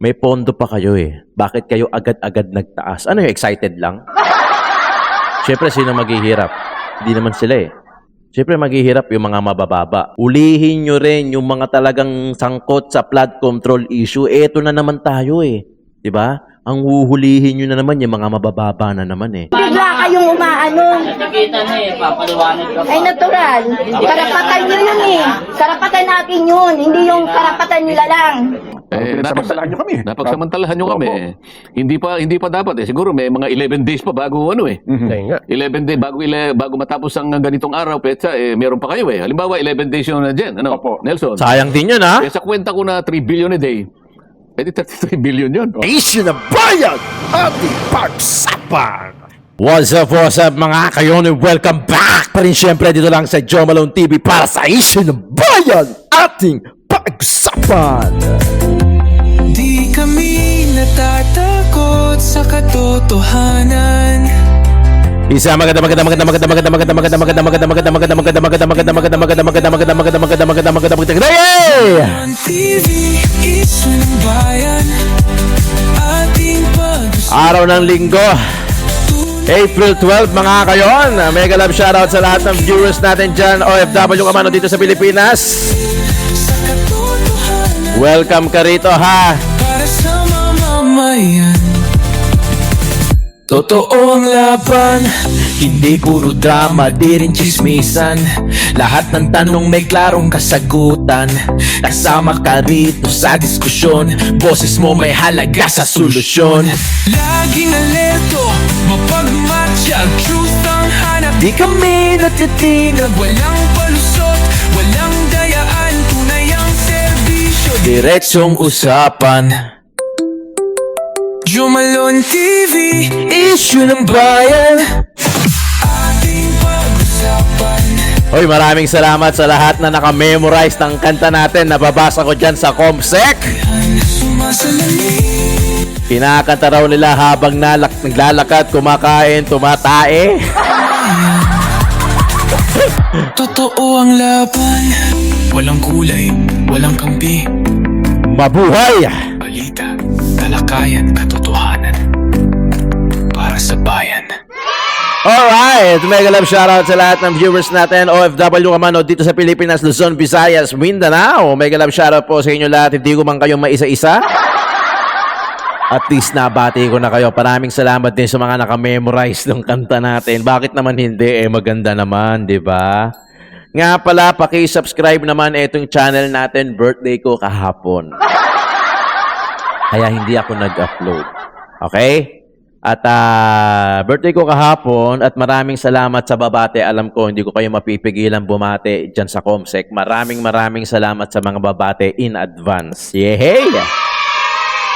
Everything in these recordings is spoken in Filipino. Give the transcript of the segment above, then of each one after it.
May pondo pa kayo eh. Bakit kayo agad-agad nagtaas? Ano yung excited lang? Siyempre, sino maghihirap? Hindi naman sila eh. Siyempre, maghihirap yung mga mabababa. Ulihin nyo rin yung mga talagang sangkot sa flood control issue. Eto na naman tayo eh. Diba? Ang huhulihin nyo na naman yung mga mabababa na naman eh. Bigla kayong umaano. Nakikita na eh, papaliwanag ka pa. Ay natural. Karapatan nyo yun eh. Karapatan natin yun. Hindi yung karapatan nila lang. Napagsamantalahan nyo kami. Napagsamantalahan nyo kami. Hindi pa dapat eh. Siguro may mga 11 days pa bago ano eh. Kaya nga. 11 days bago matapos ang ganitong araw, petsa, meron pa kayo eh. Halimbawa, 11 days yun na dyan. Ano? Opo. Nelson. Sayang din yun ha? Sa kwenta ko na 3 billion a day, pwede 33 billion yun. Issue na bayan ating pagsapan. What's up mga kayon? Welcome back pa rin syempre dito lang sa Joe Malone TV para sa Issue ng Bayan ating pagsapan. Di kami natatakot sa katotohanan. Isa maganda On TV, issue ng bayan, ating pag-usapan. Araw ng linggo, April 12 mga kayon. Mega love shoutout sa lahat ng viewers natin dyan, OFW kamano dito sa Pilipinas. Sa katotohanan, Welcome ka rito ha. para sa mamamayan. Totoo ang laban, hindi puro drama, di rin chismisan. Lahat ng tanong may klarong kasagutan. Kasama ka rito sa diskusyon, boses mo may halaga sa solusyon. Laging alerto, mapagmatsyag, truth ang hanap. Di kami natitinag, walang palusot, walang dayaan, tunay ang serbisyo, diretsong usapan. Joe Malone TV, issue ng bayan, ating pag-usapan. Hoy, maraming salamat sa lahat na naka-memorize ng kanta natin. Nababasa ko dyan sa Comsec. Sumasalamin, Kinakanta raw nila habang naglalakad, kumakain, tumatae. totoo ang laban, walang kulay, walang kampi. Mabuhay! Balita, talakayan, katotohanan, para sa bayan. Alright, mega love shoutout sa lahat ng viewers natin, OFW kamano dito sa Pilipinas, Luzon, Visayas, Mindanao. Mega love shoutout po sa inyo lahat, hindi ko man kayo maisa-isa. At least nabati ko na kayo. Maraming salamat din sa mga naka-memorize ng kanta natin. Bakit naman hindi? Maganda naman, di ba? Nga pala, paki-subscribe naman itong channel natin. Birthday ko kahapon. Kaya hindi ako nag-upload. Okay? At birthday ko kahapon at maraming salamat sa babate. Alam ko, hindi ko kayo mapipigilan bumate dyan sa Comsec. Maraming salamat sa mga babate in advance. Yehey!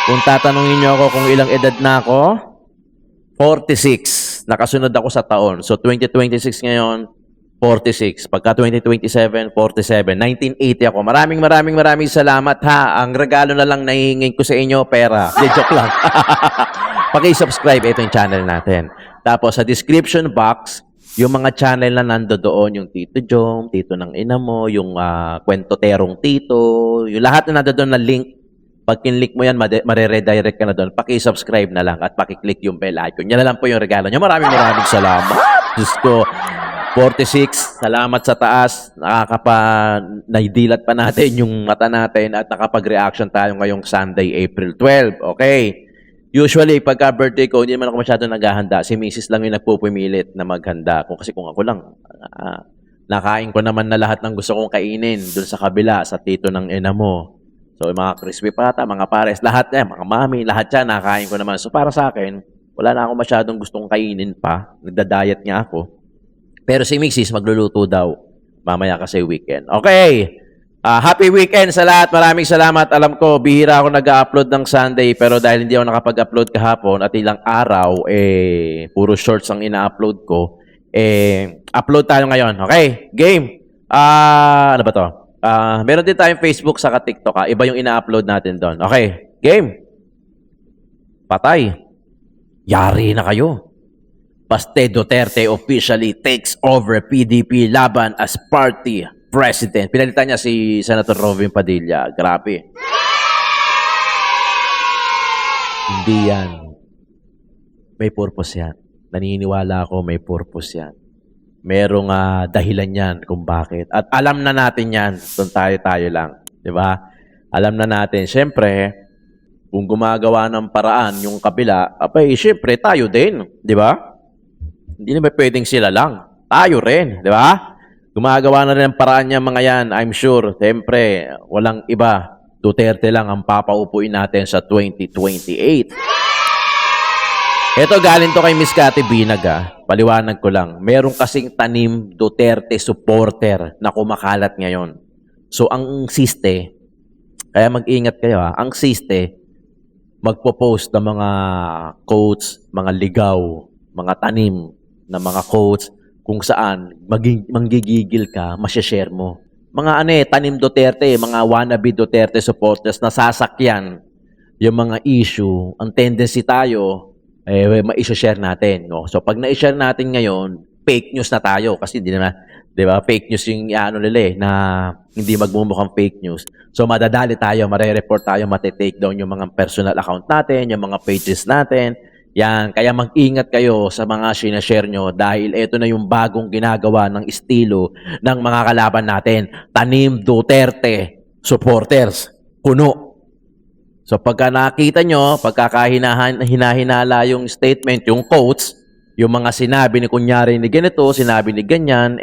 Kung tatanungin niyo ako kung ilang edad na ako, 46. Nakasunod ako sa taon. So, 2026 ngayon, 46. Pagka 2027, 47. 1980 ako. Maraming salamat ha. Ang regalo na lang nahihingin ko sa inyo, pera. Hindi, joke lang. Paki-subscribe, ito yung channel natin. Tapos, sa description box, yung mga channel na nando doon, yung Tito Jom, Tito ng Ina Mo, yung Kwentoterong Tito, yung lahat na nando doon na link, pag kinlik mo yan, mare-redirect ka na doon. Paki-subscribe na lang at paki-click yung bell icon. Yan na lang po yung regalo nyo. Maraming salamat. Diyos ko, 46, salamat sa taas. Naidilat pa natin yung mata natin at nakapag-reaction tayo ngayong Sunday, April 12. Okay. Usually, pagka birthday ko, hindi naman ako masyado naghahanda. Si Mrs. lang yung nagpupumilit na maghanda. Kasi kung ako lang, nakain ko naman na lahat ng gusto kong kainin doon sa kabila, sa Tito ng Ina Mo. So, yung mga crispy pata, mga pares, lahat yan, mga mami, lahat yan, nakain ko naman. So, para sa akin, wala na ako masyadong gustong kainin pa. Nagda-diet nga ako. Pero si Mrs. magluluto daw. Mamaya kasi weekend. Okay. Happy weekend sa lahat. Maraming salamat. Alam ko, bihira ako nag-upload ng Sunday. Pero dahil hindi ako nakapag-upload kahapon at ilang araw, puro shorts ang ina-upload ko. Upload tayo ngayon. Okay? Game. Ano ba to? Meron din tayong Facebook saka TikTok. Iba yung ina-upload natin doon. Okay. Game. Patay. Yari na kayo. Baste Duterte officially takes over PDP laban as party president. Pinalitan niya si Senator Robin Padilla. Grabe. Hindi yan. May purpose yan. Naniniwala ako may purpose yan. Merong dahilan yan kung bakit. At alam na natin yan kung tayo lang. Di ba? Alam na natin. Siyempre, kung gumagawa ng paraan yung kabila, abay, siyempre, tayo din. Di ba? Hindi na ba pwedeng sila lang? Tayo rin. Di ba? Gumagawa na rin ang paraan niya mga yan. I'm sure. Siyempre, walang iba. Duterte lang ang papaupuin natin sa 2028. Ito galing to kay Miss Cathy Binag Paliwanag ko lang. Meron kasing tanim Duterte supporter na kumakalat ngayon. So ang siste, kaya mag-ingat kayo ang siste, magpo-post ng mga quotes, mga ligaw, mga tanim na mga quotes kung saan manggigigil ka, masyashare mo. Mga tanim Duterte, mga wannabe Duterte supporters na sasakyan yung mga issue. Ang tendency tayo, ma-share natin. No? So, pag na-share natin ngayon, fake news na tayo. Kasi di ba, fake news yung nila na hindi magmumukhang fake news. So, madadali tayo, mare-report tayo, mati-take down yung mga personal account natin, yung mga pages natin. Yan. Kaya mag-ingat kayo sa mga sinashare nyo dahil ito na yung bagong ginagawa ng estilo ng mga kalaban natin. Tanim Duterte supporters. Kuno. So pagka nakita nyo, pagkakahinala yung statement, yung quotes, yung mga sinabi ni kunyari ni ganito, sinabi ni ganyan,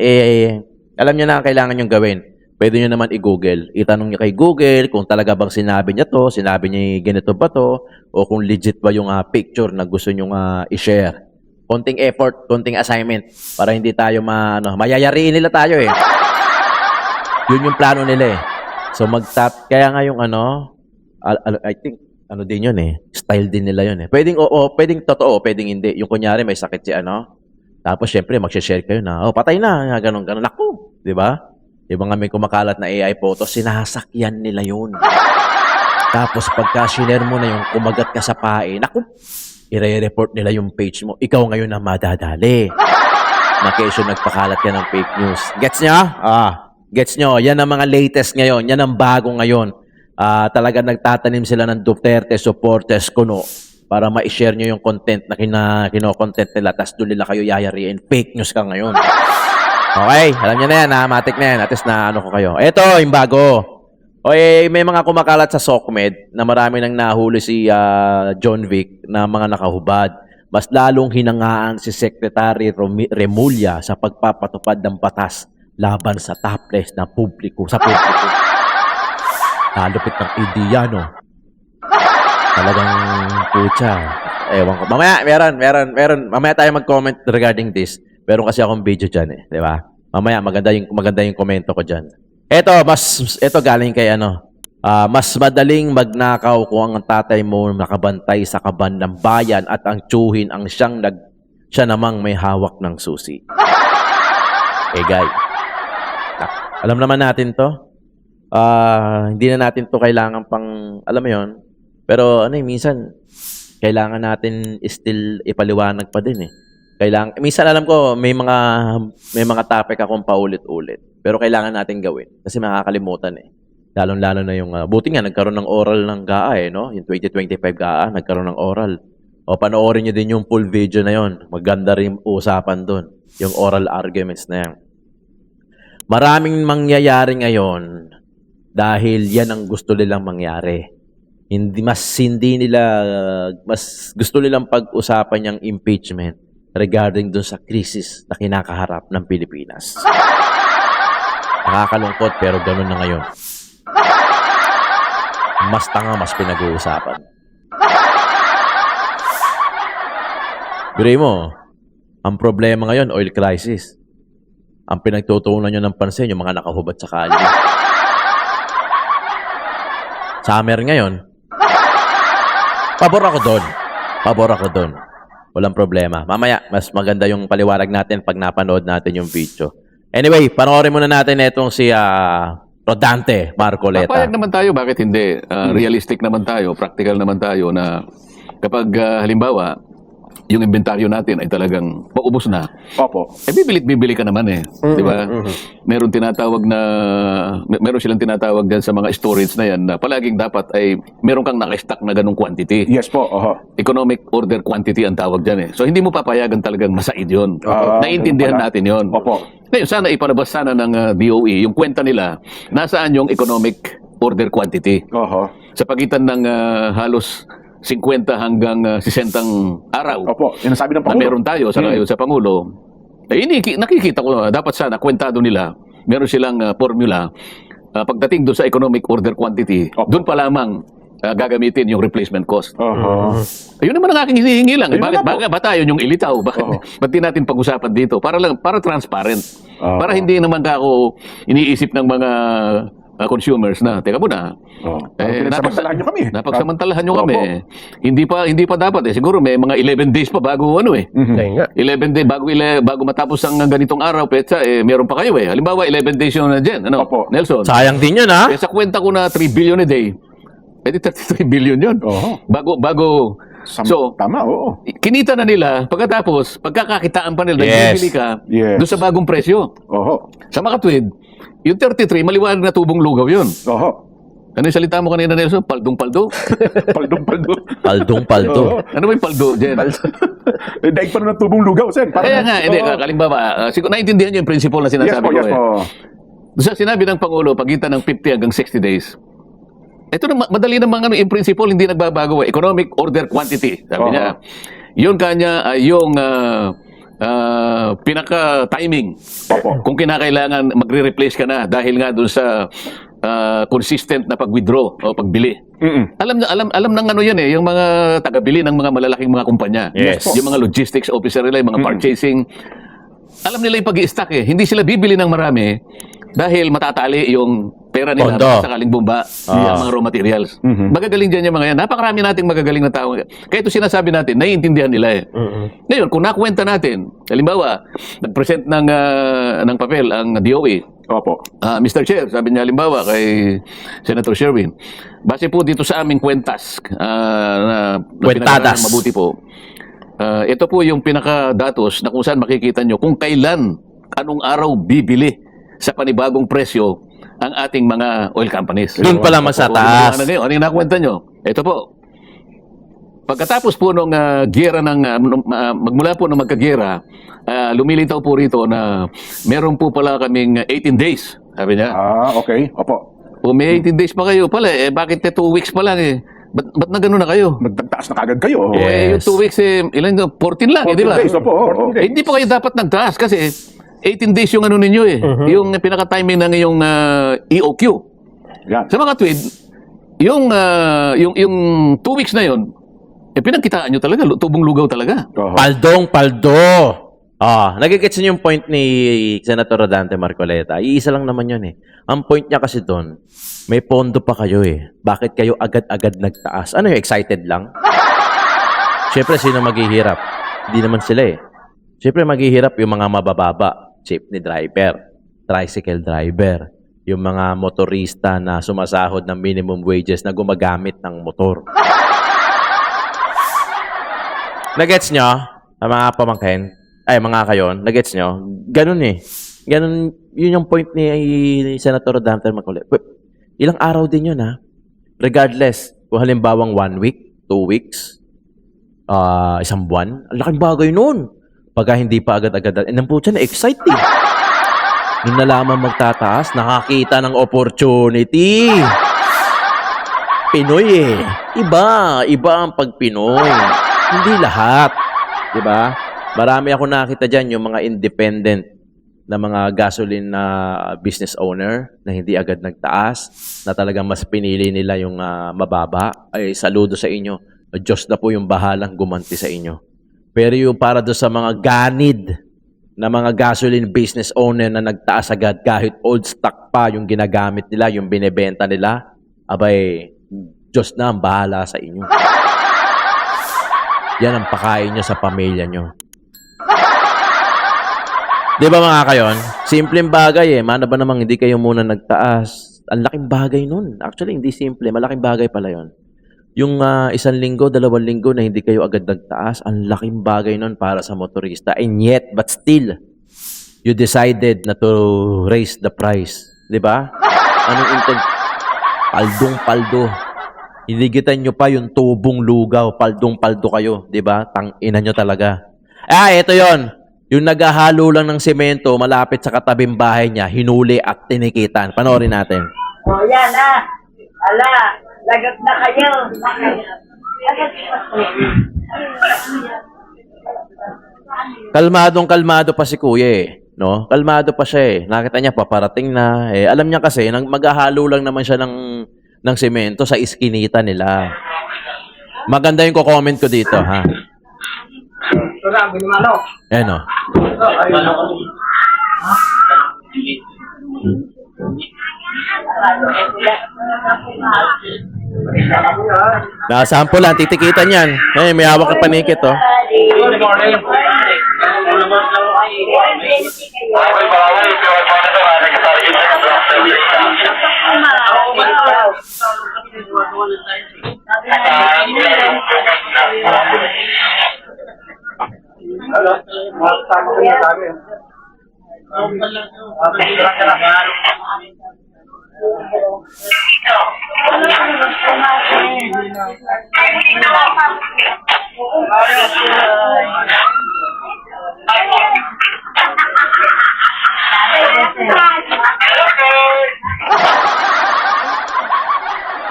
alam nyo na ang kailangan nyo gawin. Pwede nyo naman i-google. Itanong nyo kay Google kung talaga bang sinabi niya to, sinabi niya ganito ba to, o kung legit ba yung picture na gusto nyo i-share. Konting effort, konting assignment, para hindi tayo mayayariin nila tayo Yun yung plano nila So kaya nga yung I think, din yun style din nila yun Pwedeng pwedeng totoo, pwedeng hindi. Yung kunyari may sakit si tapos syempre magsha-share kayo na, patay na, ganun. Naku, di ba? Yung mga may kumakalat na AI photos, sinasakyan nila yun. Tapos pagka share mo na yung kumagat ka sa pae, naku, i-report nila yung page mo. Ikaw ngayon na madadali. Na kesyo nagpakalat ka ng fake news. Gets nyo? Gets nyo? Yan ang mga latest ngayon. Yan ang bago ngayon. Talaga nagtatanim sila ng Duterte supporters kuno para ma-share nyo yung content na kino-content nila tapos doon nila kayo yayariin. Fake news ka ngayon. Okay? Alam nyo na yan, matik na yan. At least na ko kayo. Ito, yung bago. May mga kumakalat sa SOCMED na marami nang nahuli si John Vic na mga nakahubad. Mas lalong hinangaan si Secretary Remulla sa pagpapatupad ng batas laban sa topless na publiko. Lupit ng ideya, no? Talagang putya. Ewan ko. Mamaya, meron. Mamaya tayo mag-comment regarding this. Meron kasi akong video dyan, di ba? Mamaya, maganda yung komento ko dyan. Ito galing kay mas madaling magnakaw kung ang tatay mo nakabantay sa kaban ng bayan at ang tsuhin ang siya namang may hawak ng susi. Guy. Alam naman natin to. Hindi na natin to kailangan pang, alam mo yon. Pero minsan kailangan natin still ipaliwanag pa din minsan alam ko may mga topic akong paulit-ulit. Pero kailangan natin gawin kasi makakalimutan Lalong-lalo na yung buti nga nagkaroon ng oral ng GAA no? Yung 2025 GAA nagkaroon ng oral. O panoorin niyo din yung full video na yon. Maganda rin usapan doon, yung oral arguments na yan. Maraming mangyayari ngayon dahil yan ang gusto nilang mangyari. Mas gusto nilang pag-usapan yung impeachment regarding dun sa krisis na kinakaharap ng Pilipinas. Nakakalungkot pero ganun na ngayon. Mas tanga, mas pinag-uusapan. Biray mo, ang problema ngayon, oil crisis. Ang pinagtutuunan nyo ng pansin, yung mga nakahubad sa kalye. Summer ngayon, pabor ako doon. Walang problema. Mamaya, mas maganda yung paliwanag natin pag napanood natin yung video. Anyway, panoorin muna natin itong si Rodante Marcoleta. Papayag naman tayo, bakit hindi? Realistic naman tayo, practical naman tayo na kapag halimbawa, yung inventaryo natin ay talagang paubos na, Opo. bibili ka naman eh. Di ba? Meron silang tinatawag dyan sa mga storage na yan na palaging dapat ay meron kang naka-stock na ganong quantity. Yes po. Oho. Economic order quantity ang tawag dyan eh. So hindi mo papayagan talagang masaid yun. Ah, Naiintindihan ganun pala. natin yun. Opo. Ngayon, sana ipalabas sana ng DOE yung kwenta nila nasaan yung economic order quantity. Oho. Sa pagitan ng halos 50 hanggang 60 araw Opo. Yan ang sabi ng na Pangulo. meron tayo sa ngayon sa Pangulo, nakikita ko dapat sana kwentado nila, meron silang formula pagdating doon sa economic order quantity, Opo. doon pa lamang gagamitin yung replacement cost. Oho. Ayun naman ang aking hinihingi lang. Ayun Bakit, na po. ba tayo yung ilitaw? Oo. Ba't di natin pag-usapan dito? Para transparent. Oo. Para hindi naman ako iniisip ng mga consumers na, teka muna, Oh. Pinagsamantalahan nyo kami. napagsamantalahan nyo kami. Opo. Hindi pa dapat eh. Siguro may mga 11 days pa bago ano eh. Ayun nga. 11 days bago matapos ang ganitong araw, petsa, meron pa kayo eh. Halimbawa, 11 days yun na dyan. Ano? Opo. Nelson. Sayang din yun, ha? Sa kwenta ko na 3 billion a day, pwede 33 billion yun. Oho. Bago, so, Tama, oo. kinita na nila, pagkatapos, pagkakakitaan pa nila, Yes. bibili ka Yes. doon sa bagong presyo. Oho. Sa makatwid, yung 33, maliwanag na tubong lugaw yun. Oho. Ano yung salita mo kanina, Nelson? Paldong-paldo? Paldong-paldo. Paldong-paldo. Ano ba yung paldo, Jen? Daig pa rin ng tubong lugaw, Sen. Kaya nga, hindi, kalimbawa, siguro naintindihan niyo yung principle na Yes sinasabi po, ko yes eh. po. Doon sa sinabi ng Pangulo, pagitan ng 50 hanggang 60 days, ito na, madali namang ano, in principle, hindi nagbabago eh. Economic order quantity, sabi niya. Yun kanya ay yung pinaka-timing. Opo. Kung kinakailangan, magre-replace ka na dahil nga doon sa consistent na pag-withdraw o pagbili. Mm-mm. Alam ng ano yan eh, yung mga tagabili ng mga malalaking mga kumpanya. Yes. Yung mga logistics officer nila, yung mga purchasing. Alam nila yung pag-i-stock eh. Hindi sila bibili ng marami dahil matatali yung pera nila Pondo. sakaling bumba yung mga raw materials. Magagaling dyan yung mga yan. Napakarami nating magagaling na tao. Kaya ito sinasabi natin, naiintindihan nila eh. Ngayon, kung nakwenta natin, halimbawa, nag-present ng papel ang DOE, Opo. Mr. Chair, sabi niya halimbawa kay Senator Sherwin, base po dito sa aming kwentas na Kwentadas. pinag-aralan mabuti po, ito po yung pinaka-datos na kung saan makikita nyo kung kailan, anong araw bibili sa panibagong presyo ang ating mga oil companies. Doon pa lamang sa taas. Ano yung nakwenta nyo? Ito po. Pagkatapos po nung giyera magmula po nung magkagiyera, lumilitaw po rito na meron po pala kaming 18 days, sabi niya. Okay. Opo. O may 18 days pa kayo pala, bakit 2 weeks pa lang eh? Ba't na gano'n na kayo? Nagtagtaas na kagad kayo. Yeah. Yung 2 weeks ilan yun? 14 lang, di ba? 14 days, opo. Oo. Hindi pa kayo dapat nagtaas kasi 18 days yung ano ninyo eh. Yung pinaka-timing ng iyong EOQ. Yan. Sa mga tweet, yung 2 weeks na yun, pinagkitaan nyo talaga, tubong lugaw talaga. Oho. Paldong-paldo. Nagigets niyo yung point ni Senator Rodante Marcoleta. Iisa lang naman yun eh. Ang point niya kasi doon, may pondo pa kayo eh. Bakit kayo agad-agad nagtaas? Ano yung excited lang? Siyempre, sino maghihirap? Hindi naman sila eh. Siyempre, maghihirap yung mga mabababa. Jeepney driver, tricycle driver, yung mga motorista na sumasahod ng minimum wages na gumagamit ng motor. Nagets nyo? Mga pamangkin? Ay, mga kayon, nagets nyo? Ganun eh. Ganun, yun yung point ni Senator Dante Marcoleta. Ilang araw din yun ha. Regardless, kung halimbawang 1 week, 2 weeks, isang buwan, ang laking bagay nun. Pagka hindi pa agad-agad, nang putya na excite eh. Nung nalaman magtataas, nakakita ng opportunity. Pinoy eh. Iba ang pag-Pinoy. Hindi lahat. Diba? Marami ako nakita dyan yung mga independent na mga gasoline na business owner na hindi agad nagtaas, na talagang mas pinili nila yung mababa. Ay, saludo sa inyo. Diyos na po yung bahalang gumanti sa inyo. Pero yung para doon sa mga ganid na mga gasoline business owner na nagtaas agad kahit old stock pa yung ginagamit nila, yung binebenta nila, abay, Diyos na ang bahala sa inyo. Yan ang pakain nyo sa pamilya nyo. Di ba mga kayon? Simpleng bagay eh. Mana ba namang hindi kayo muna nagtaas? Ang laking bagay nun. Actually, hindi simple. Malaking bagay pala yon. yung 1 linggo, 2 linggo na hindi kayo agad nagtaas, ang laking bagay nun para sa motorista. And yet, but still, you decided na to raise the price. Di ba? Anong intent? Paldong-paldo. Hinigitan nyo pa yung tubong lugaw. Paldong-paldo kayo. Di ba? Tang-ina nyo talaga. Ito yon. Yung naghahalo lang ng semento malapit sa katabing bahay niya, hinuli at tinikitan. Panoorin natin. O yan na. Ala, lagot na kayo. Kalmadong-kalmado pa si kuya no? Kalmado pa siya Nakita niya paparating na. Alam niya kasi, maghahalo lang naman siya ng semento sa iskinita nila. Maganda yung comment ko dito, ha? Ayan, o. Nakasample lang, titikitan yan. May hawak ka panikit, oh.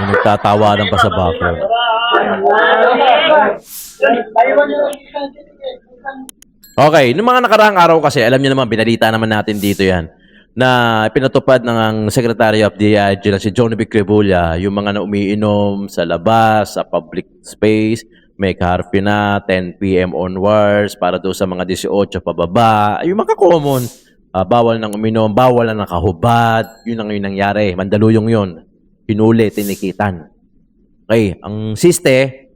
May nagtatawanan pa sa background. Okay, noong mga nakaraang araw kasi, alam niyo naman, binalita naman natin dito yan, na pinatupad ng Secretary of the na si Johnny B. Crebulla, yung mga na umiinom sa labas, sa public space, may curfew na, 10 p.m. onwards, para doon sa mga 18 pababa, yung mga common, bawal nang uminom, bawal na nakahubad, yun ang yung nangyari, mandaluyong yun, hinuli, tinikitan. Okay, ang siste,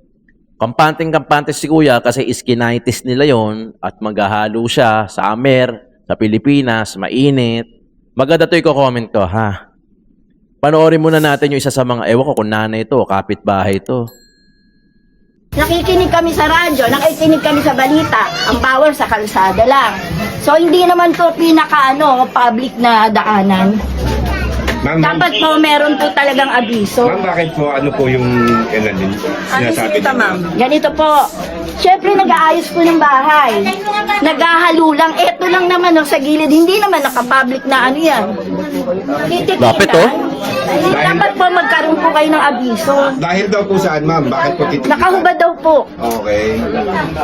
kampante si kuya kasi iskinitis nila yon at maghahalo siya, summer, sa Pilipinas, mainit. Maganda to i-comment ko, ha? Panoorin muna natin yung isa sa mga, ewan ko kung nanay ito, kapitbahay ito. Nakikinig kami sa radyo, nakikinig kami sa balita, ang bawal sa kalsada lang. So hindi naman to public na daanan. Ma'am, Dapat po meron po talagang abiso. ma'am, bakit po ano po yung sinasabi niyo? Ganito po. Siyempre nag-aayos po ng bahay. Naghahalo lang. Eto lang naman sa gilid. Hindi naman naka-public na ano yan. Titikitan. Lapit, oh. Dapat po magkaroon po kayo ng abiso. Dahil daw po saan, ma'am? Bakit po titikitan? Nakahubad daw po. Okay.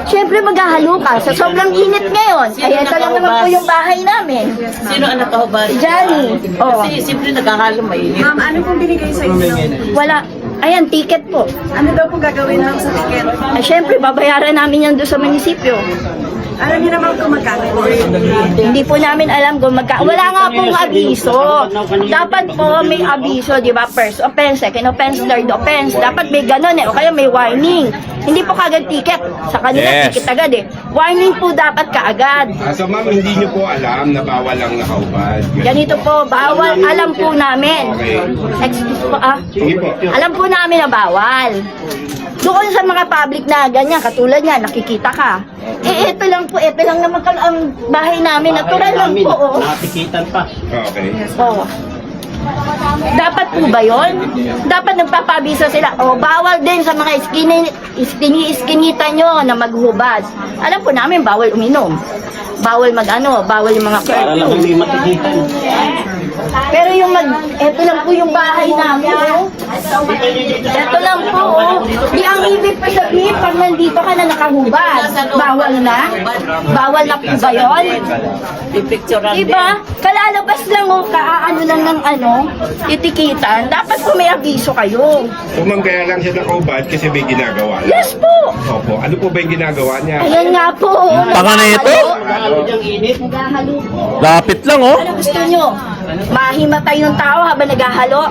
Siyempre maghahalo ka. Sa sobrang init ngayon. Ay, ito lang naman po yung bahay namin. Sino ang nakahubad? Si Johnny. Oh. Kasi simple nagkakalo mainit. Ma'am, ano pong binigay sa inyo? Wala. Ayan, ticket po. Ano daw pong gagawin lang sa ticket? Ay, syempre, babayaran namin yan doon sa munisipyo. Alam niyo naman kung magkano po Hindi po namin alam kung wala nga pong abiso. Dapat po may abiso, di ba? First offense, second offense, third offense. Dapat may ganun O kaya may warning. Hindi po kagad ticket. Sa kanila, Yes. ticket agad Warning po dapat kaagad. So, ma'am, hindi niyo po alam na bawal lang nakaubad. Ganito po, bawal. Alam po namin. Excuse po, Sige po. Alam po namin na bawal. Doon sa mga public na ganyan, katulad niya, nakikita ka. Ito lang naman ang bahay namin. Natural lang po. Natikitan pa. Okay. Oh. Dapat po ba yun? Dapat nagpapabisa sila. Bawal din sa mga iskinita nyo na maghubad. Alam po namin, bawal uminom. Bawal bawal yung mga Para lang curfew. hindi matikitan. Pero eto lang po yung bahay namin. Eto lang po. Di ang ibig pa sabihin, pag nandito ka na nakahubad, bawal na? Bawal na po ba yun? Pipicturean Diba? Kalalabas lang kaaano lang ng titikitan. Dapat po may abiso kayo. So, ma'am, kaya lang siya nakaubad kasi may ginagawa lang. Yes po! Opo. Ano po ba yung ginagawa niya? Ayan nga po. Tanga na ito. Lalo diyang init. Naghahalo po. Lapit lang, oh. Ano gusto nyo? Mahimatay yung tao habang naghahalo?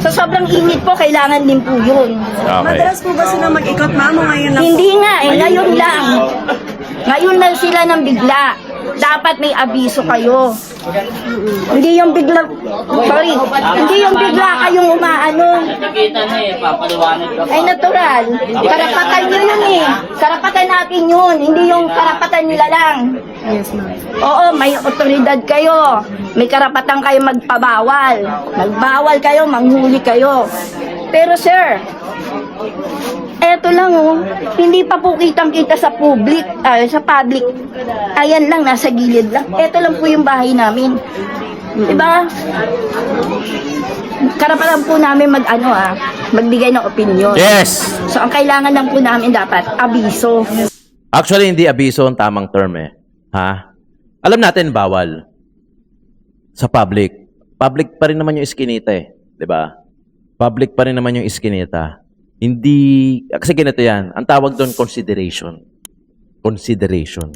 Sa sobrang init po, kailangan din po yun. Okay. Madalas po ba sila mag-ikot, ma'am, o ngayon lang po? Hindi nga ngayon lang. Ngayon lang sila nang bigla. dapat may abiso kayo. Hindi yung bigla, hindi yung bigla kayong umaano. Nakikita na eh, papaliwanag ka pa. Ay natural. Karapatan nyo yun eh. Karapatan natin yun. Hindi yung karapatan nila lang. Oo, may otoridad kayo. May karapatan kayo magpabawal. Magbawal kayo, manghuli kayo. Pero sir, eto lang oh, hindi pa po kitang-kita sa public, sa public. Ayan lang, nasa gilid lang. Eto lang po yung bahay namin. Diba? Karapatan po namin magbigay ng opinion. Yes! So, ang kailangan lang po namin dapat, abiso. Actually, hindi abiso ang tamang term eh. Ha? Alam natin, bawal. Sa public. Public pa rin naman yung iskinita eh. 'Di ba? Public pa rin naman yung iskinita. Hindi, kasi ganito yan. Ang tawag doon, consideration. Consideration.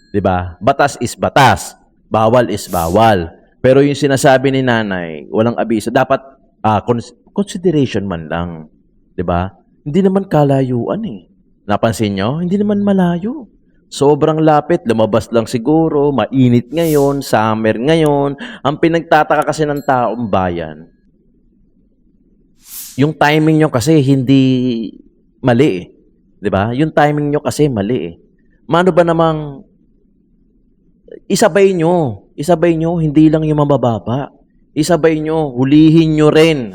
'Di ba? Batas is batas. Bawal is bawal. Pero yung sinasabi ni nanay, walang abiso. Dapat, consideration man lang. 'Di ba? Hindi naman kalayuan eh. Napansin nyo? Hindi naman malayo. Sobrang lapit, lumabas lang siguro, mainit ngayon, summer ngayon. Ang pinagtataka kasi ng taong bayan, yung timing nyo kasi hindi mali eh. 'Di ba? Yung timing nyo kasi mali eh. Mano ba namang isabay nyo, hindi lang yung mabababa. Isabay nyo, hulihin nyo rin.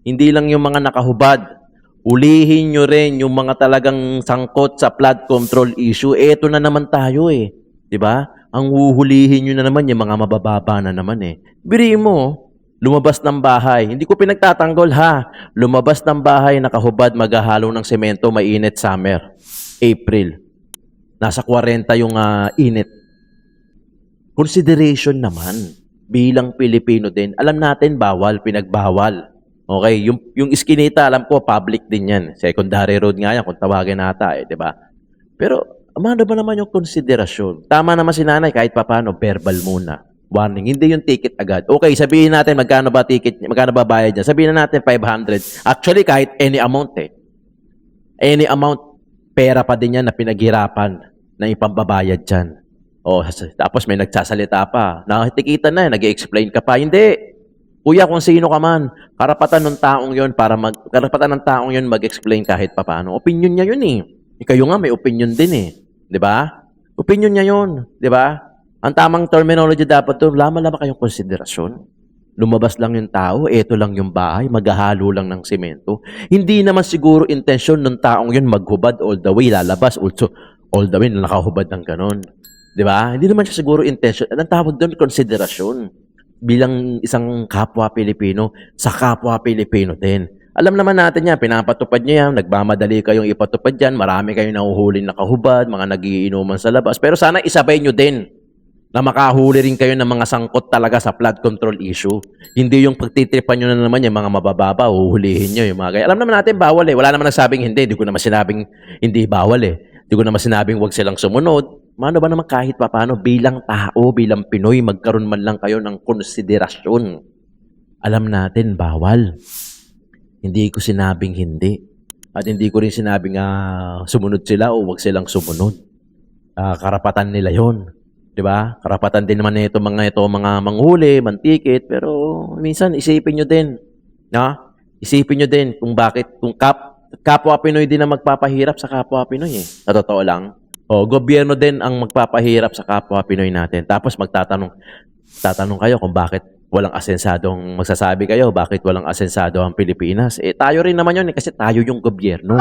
Hindi lang yung mga nakahubad. Ulihin nyo rin yung mga talagang sangkot sa flood control issue. Eto na naman tayo eh. 'Di ba? Ang huhulihin nyo na naman yung mga mabababa na naman eh. Biriin mo, lumabas ng bahay. Hindi ko pinagtatanggol ha. Lumabas ng bahay, nakahubad, maghahalo ng semento, mainit summer. April. Nasa 40 yung init. Consideration naman. Bilang Pilipino din, alam natin bawal, pinagbawal. Okay, yung iskinita, alam ko, public din yan. Secondary road nga yan, kung tawagin nata eh, di ba? Pero, ano ba naman yung konsiderasyon? Tama naman si nanay, kahit papano, verbal muna. Warning, hindi yung ticket agad. Okay, sabihin natin, magkano ba ticket, magkano ba bayad dyan? Sabihin na natin, 500. Actually, kahit any amount eh. Any amount, pera pa din yan na pinaghirapan na ipambabayad dyan. O, tapos may nagsasalita pa. Nakatikitan na, nag-explain ka pa. Hindi. Kuya, kung sino ka man, karapatan ng taong yon karapatan ng taong yon mag-explain kahit papaano. Opinion niya yun eh. Kayo nga may opinion din eh. 'Di ba? Opinion niya yun, 'di ba? Ang tamang terminology dapat doon, lamang kayong konsiderasyon. Lumabas lang yung tao, eto lang yung bahay, maghahalo lang ng semento. Hindi naman siguro intensyon ng taong yun maghubad all the way, lalabas also all the way na nakahubad ng ganon. 'Di ba? Hindi naman siya siguro intensyon. Ang tawag doon, konsiderasyon. Bilang isang kapwa Pilipino, sa kapwa Pilipino din. Alam naman natin yan, pinapatupad nyo yan, nagmamadali kayong ipatupad yan, marami kayong nahuhuli na kahubad, mga nagiinuman sa labas. Pero sana isabay nyo din na makahuli rin kayo ng mga sangkot talaga sa flood control issue. Hindi yung pagtitripan nyo na naman yung mga mabababa, huhulihin nyo yung mga gaya. Alam naman natin, bawal eh. Wala naman nagsabing hindi. Hindi ko naman sinabing hindi bawal eh. Hindi ko naman sinabing huwag silang sumunod. Mano ba naman kahit paano bilang tao, bilang Pinoy, magkaroon man lang kayo ng konsiderasyon. Alam natin, bawal. Hindi ko sinabing hindi. At hindi ko rin sinabing sumunod sila o wag silang sumunod. Karapatan nila yon, 'di ba? Karapatan din naman nito mga manghuli, mantikit, pero minsan isipin niyo din, na? Isipin niyo din kung bakit kapwa Pinoy din ang magpapahirap sa kapwa Pinoy eh. Sa totoo lang. O, gobyerno din ang magpapahirap sa kapwa Pinoy natin. Tapos tatanong kayo kung bakit walang asensadong, magsasabi kayo, bakit walang asensado ang Pilipinas. Eh, tayo rin naman yun eh, kasi tayo yung gobyerno.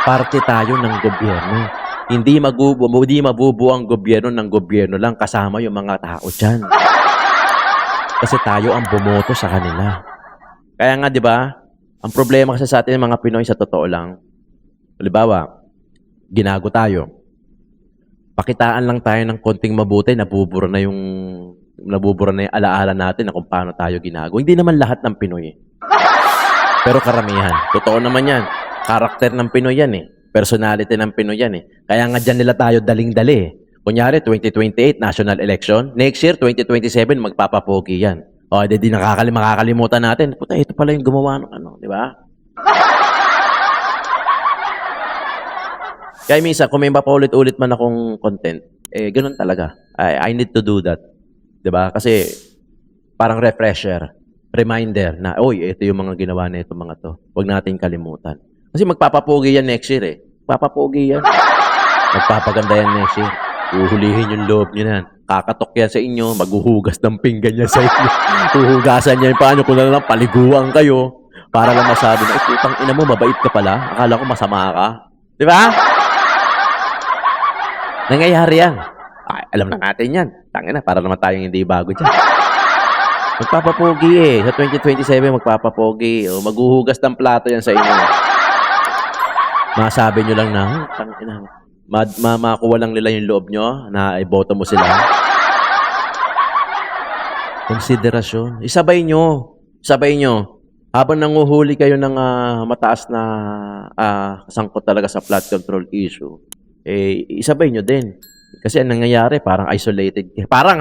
Parte tayo ng gobyerno. Hindi mabubuo ang gobyerno ng gobyerno lang, kasama yung mga tao dyan. Kasi tayo ang bumoto sa kanila. Kaya nga, di ba, ang problema kasi sa atin mga Pinoy, sa totoo lang, halimbawa, ginago tayo. Pakitaan lang tayo ng konting mabuti, nabubura na yung alaala natin na kung paano tayo ginago. Hindi naman lahat ng Pinoy. Pero karamihan. Totoo naman yan. Karakter ng Pinoy yan eh. Personality ng Pinoy yan eh. Kaya nga dyan nila tayo daling-dali eh. Kunyari, 2028, national election. Next year, 2027, magpapapogi yan. O, di makakalimutan natin. Puta, ito pala yung gumawa ng ano, di ba? Kaya minsan, kung may mapaulit-ulit man akong content, eh, ganun talaga. I need to do that. 'Di ba? Kasi parang refresher, reminder na, oy, ito yung mga ginawa na itong mga to. Huwag natin kalimutan. Kasi magpapapogi yan next year eh. Papapogi yan. Magpapaganda yan next year. Uhulihin yung loob nyo na yan. Kakatok yan sa inyo. Maghuhugas ng pinggan yan sa inyo. Uhugasan yan. Paano kung na lang paliguan kayo para lang masabi na, putang ina mo, mabait ka pala. Akala ko masama ka. Di ba? Nangyayari yan. Ay, alam na natin yan. Tangina, para naman tayong hindi bago dyan. Magpapapogi eh. Sa 2027, magpapapogi. O, maghuhugas ng plato yan sa inyo. Masabi nyo lang na, tangina, makuha lang nila yung loob nyo na iboto mo sila. Konsiderasyon. Isabay nyo. Isabay nyo. Habang nanguhuli kayo ng mataas na sangkot talaga sa flood control issue, eh, isabay nyo din. Kasi ang nangyayari, parang isolated. Parang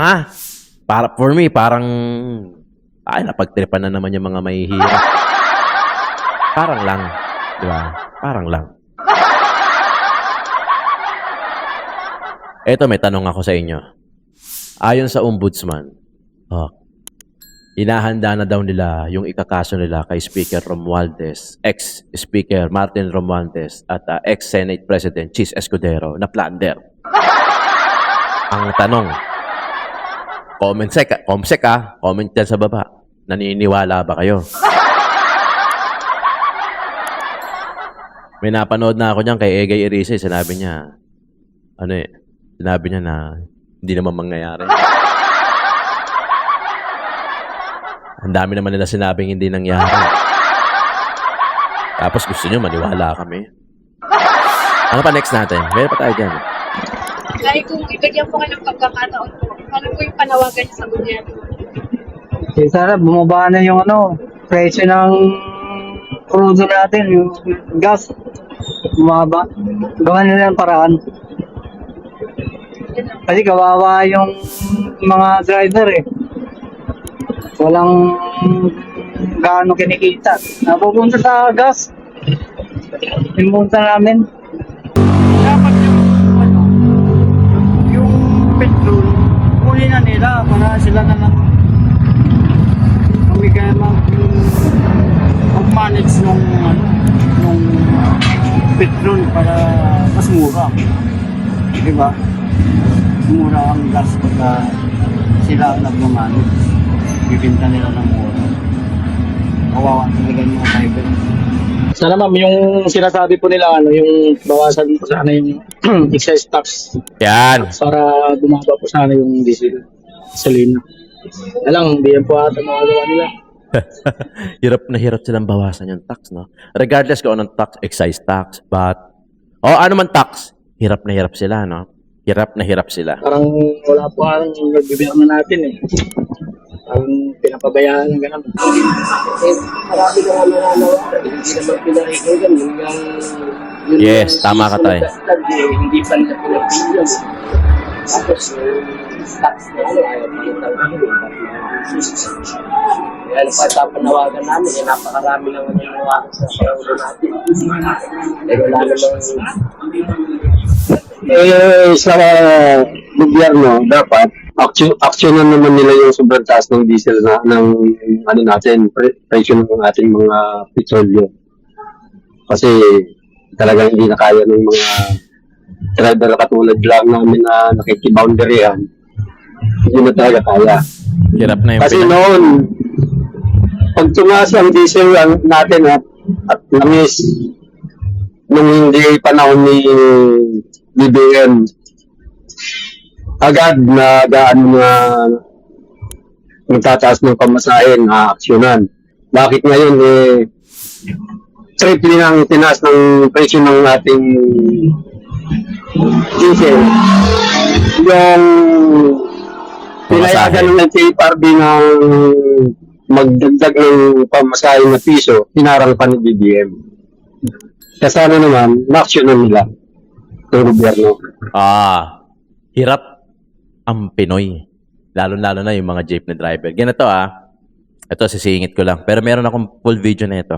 for me, parang, napagtripan na naman yung mga mahihirap. Parang lang. Di ba? Parang lang. Eto, may tanong ako sa inyo. Ayon sa ombudsman, inahanda na daw nila yung ikakaso nila kay Speaker Romualdez, ex-Speaker Martin Romualdez, at ex-Senate President Chis Escudero na plunder. Ang tanong, comment dyan sa baba. Naniniwala ba kayo? May napanood na ako niyan kay Egay Erice, sinabi niya, sinabi niya na hindi naman mangyayari. Ang dami naman nila sinabing hindi nangyari. Tapos gusto niyo maniwala kami. Ano pa next natin? Meron pa tayo dyan. Dahil kung ibigyan po kayo ng pagkakataon po, ano po yung panawagan niyo sa gobyerno? Sana bumaba na yung presyo ng crudo natin, yung gas. Bumaba. Gawa nila ang paraan. Kasi kawawa yung mga driver eh. Walang gaano kinikita. Napupunta sa gas. Pimunta namin. Dapat yung petrol, huli na nila para sila na lang kami kaya mag-manage nung petrol para mas mura. Diba? Mura ang gas pagka sila ang nag-manage. Bibinta nila ng mura. Kawawa talaga yung mga driver. Sana ma'am, yung sinasabi po nila, yung bawasan po sana yung excise tax. Yan. Para bumaba po sana yung diesel. Gasolina. Alang, hindi yan po ata makagawa nila. Hirap na hirap silang bawasan yung tax, no? Regardless kung anong tax, excise tax, but, ano man tax, hirap na hirap sila, no? Hirap na hirap sila. Parang wala po ang nagbibiyak na natin eh. Parang pinapabayaan ng ganun. Marami na nga nananawa. Hindi naman pinakikinggan. Yes, tama ka tayo. Hindi pa nila pinakikinggan. Tapos, tax na ayaw pinitang kami. Kaya napapanawagan namin, napakarami lang ang nananawagan sa pangulo natin. Pero wala namang sa gobyerno, dapat aksyonan naman nila yung sobrang taas ng diesel ng presyo ng ating mga petrolyo. Kasi talagang hindi na kaya ng mga driver katulad lang namin na nakikiboundaryan. Hindi na talaga kaya. Hirap na yung Kasi noon, pag tumaas ang diesel natin at namis nung hindi panahon ni BBM, agad na nagtataas ng pamasahin, aaksyonan. Bakit ngayon triple nang tinaas ng presyo ng ating diesel? Yung pinayagan ng NTFRB ng magdagdag ng pamasahin na piso, hinarang pa ni BBM. Kasama naman, na-aksyonan nila ng gobyerno. Hirap ang Pinoy. Lalo-lalo na yung mga jeepney driver. Ganito ito sisingit ko lang. Pero meron akong full video na ito.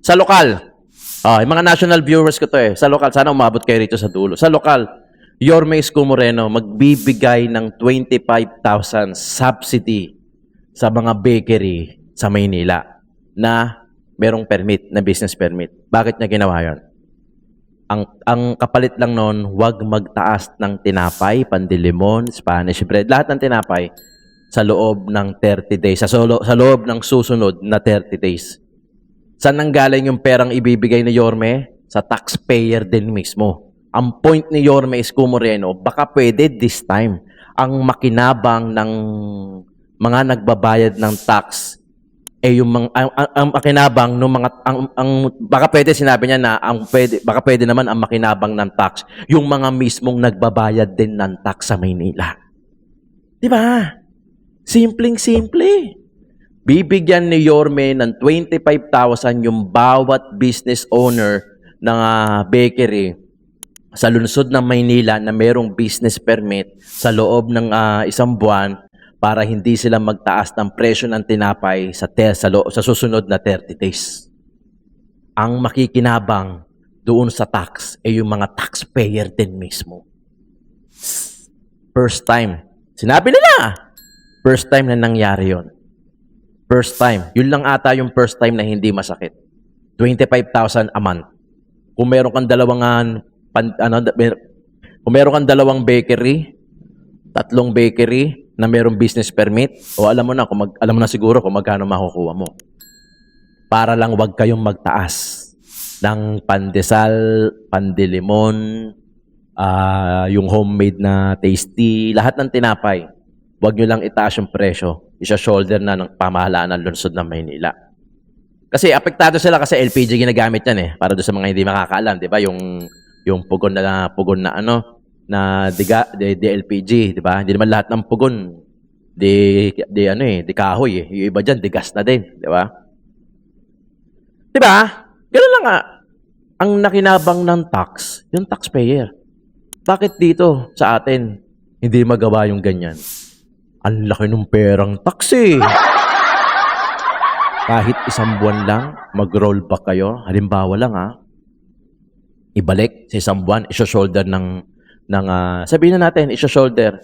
Sa lokal. Yung mga national viewers ko to Sa lokal. Sana umabot kayo rito sa dulo. Sa lokal. Yorme Isko Moreno magbibigay ng 25,000 subsidy sa mga bakery sa Maynila na merong permit, na business permit. Bakit niya ginawa yun? Ang kapalit lang noon, wag magtaas ng tinapay, pandilimon, Spanish bread, lahat ng tinapay sa loob ng 30 days, sa loob ng susunod na 30 days. Saan nanggaling yung perang ibibigay ni Yorme? Sa taxpayer din mismo. Ang point ni Yorme Isko Moreno, baka pwede this time, ang makinabang ng mga nagbabayad ng tax, yung ang makinabang ng mga, baka pwede sinabi niya na, baka pwede naman ang makinabang ng tax, yung mga mismong nagbabayad din ng tax sa Maynila. Di ba? Simpleng-simple. Bibigyan ni Yorme ng 25,000 yung bawat business owner ng bakery sa lungsod ng Maynila na merong business permit sa loob ng isang buwan para hindi sila magtaas ng presyo ng tinapay sa susunod na 30 days. Ang makikinabang doon sa tax ay yung mga taxpayer din mismo. First time. Sinabi nila, first time na nangyari yon. First time. Yun lang ata yung first time na hindi masakit. 25,000 a month. Kung meron kang kung meron kang dalawang bakery, 3 bakery na merong business permit, o alam mo na siguro kung magkano makukuha mo. Para lang wag kayong magtaas ng pandesal, pandilimon, yung homemade na tasty, lahat ng tinapay. Wag nyo lang itaas yung presyo. Isa-shoulder na ng pamahalaan ng lungsod ng Maynila. Kasi apektado sila kasi LPG ginagamit yan eh. Para doon sa mga hindi makakaalam, di ba? Yung pugon na LPG, di ba? Hindi naman lahat ng pugon di kahoy eh. Yung iba diyan, di gas na din, di ba? Di ba? Ganun lang nga. Ang nakinabang ng tax, yung taxpayer. Bakit dito sa atin hindi magawa yung ganyan? Ang laki ng perang tax eh. Kahit isang buwan lang, mag-roll back kayo. Halimbawa lang ibalik sa isang buwan, isa-shoulder ng sabihin na natin, isa-shoulder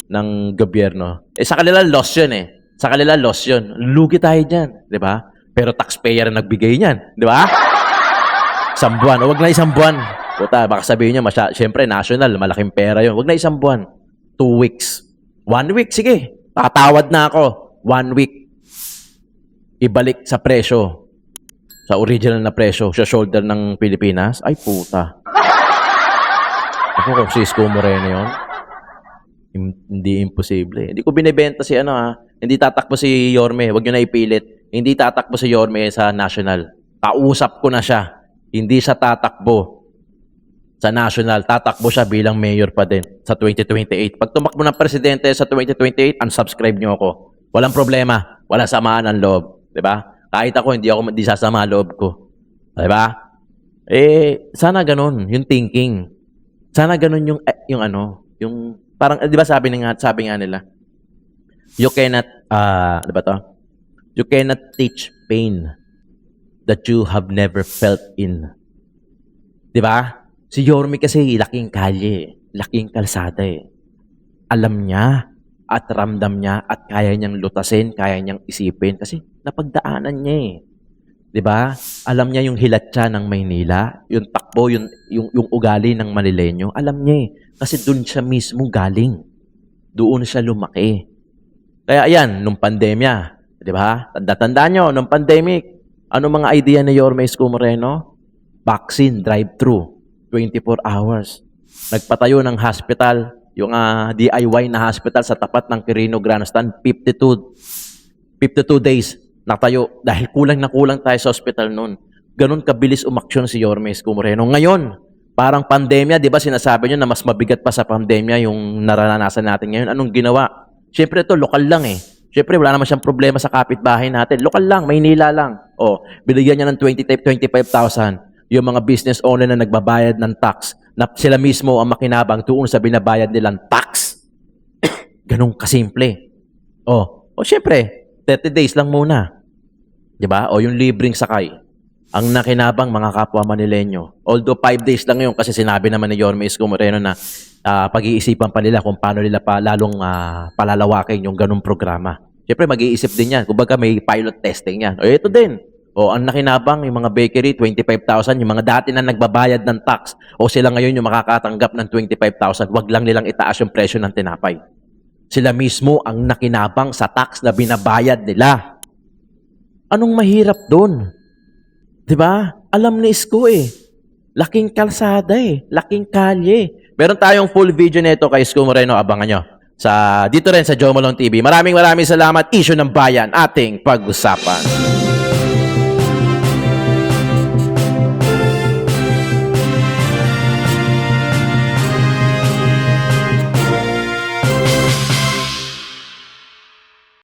ng gobyerno. Sa kanila loss yun eh. Sa kanila loss yun. Lugi tayo dyan, di ba? Pero taxpayer ang nagbigay niyan, di ba? Isang buwan. O wag na isang buwan. Puta, baka sabihin niyo, syempre national, malaking pera yun. Wag na isang buwan. 2 weeks. 1 week, sige. Tatawad na ako. 1 week. Ibalik sa presyo. Sa original na presyo, sa shoulder ng Pilipinas, ay puta. Ako kung si Isko Moreno yun, hindi imposible. Hindi ko binibenta si hindi tatakbo si Yorme, wag nyo na ipilit. Hindi tatakbo si Yorme sa national. Kausap ko na siya. Hindi siya tatakbo sa national. Tatakbo siya bilang mayor pa din sa 2028. Pag tumakbo ng presidente sa 2028, unsubscribe nyo ako. Walang problema. Walang samaan ng loob. Diba? Kahit ako, hindi sasama loob ko. Diba? Sana ganun, yung thinking. Sana ganun yung parang, di ba sabi nga nila, you cannot, di ba to? You cannot teach pain that you have never felt in. Di ba? Si Yorme kasi laking kalye, laking kalsada eh. Alam niya, at ramdam niya, at kaya niyang lutasin, kaya niyang isipin, kasi napagdaanan niya eh. 'Di ba? Alam niya yung hilatsa ng Maynila, yung takbo, yung ugali ng Manileño, alam niya eh. Kasi doon siya mismo galing. Doon siya lumaki. Kaya ayan, nung pandemya, 'di ba? Tanda-tandaan niyo, nung pandemic, ano mga idea ni Yorme Isko Moreno? Vaccine drive-thru, 24 hours. Nagpatayo ng hospital, yung DIY na hospital sa tapat ng Quirino Grandstand, 52 days natayo dahil kulang na kulang tayo sa hospital noon. Ganun kabilis umaksyon si Yorme Isko Moreno. Ngayon, parang pandemya, di ba sinasabi nyo na mas mabigat pa sa pandemya yung naranasan natin ngayon. Anong ginawa? Siyempre ito, lokal lang eh. Siyempre wala naman siyang problema sa kapitbahay natin. Lokal lang, Maynila lang. Binigyan niya ng 25,000 yung mga business owner na nagbabayad ng tax na sila mismo ang makinabang tuon sa binabayad nilang tax. Ganun kasimple. Siyempre, 30 days lang muna. 'Di ba? O yung libreng sakay. Ang nakinabang mga kapwa Manileño. Although 5 days lang yun kasi sinabi naman ni Yorme Isko Moreno na pag-iisipan pa nila kung paano nila pa lalong palalawakin yung ganung programa. Siyempre mag-iisip din yan. Kumbaga may pilot testing yan. O ito din. O ang nakinabang yung mga bakery, 25,000. Yung mga dati na nagbabayad ng tax o sila ngayon yung makakatanggap ng 25,000. Wag lang nilang itaas yung presyo ng tinapay. Sila mismo ang nakinabang sa tax na binabayad nila. Anong mahirap doon? 'Di ba? Alam ni Isko eh. Laking kalsada eh. Laking kalye. Meron tayong full video nito kay Isko Moreno. Abangan nyo. Dito rin sa Jomolong TV. Maraming salamat. Issue ng bayan. Ating pag-usapan.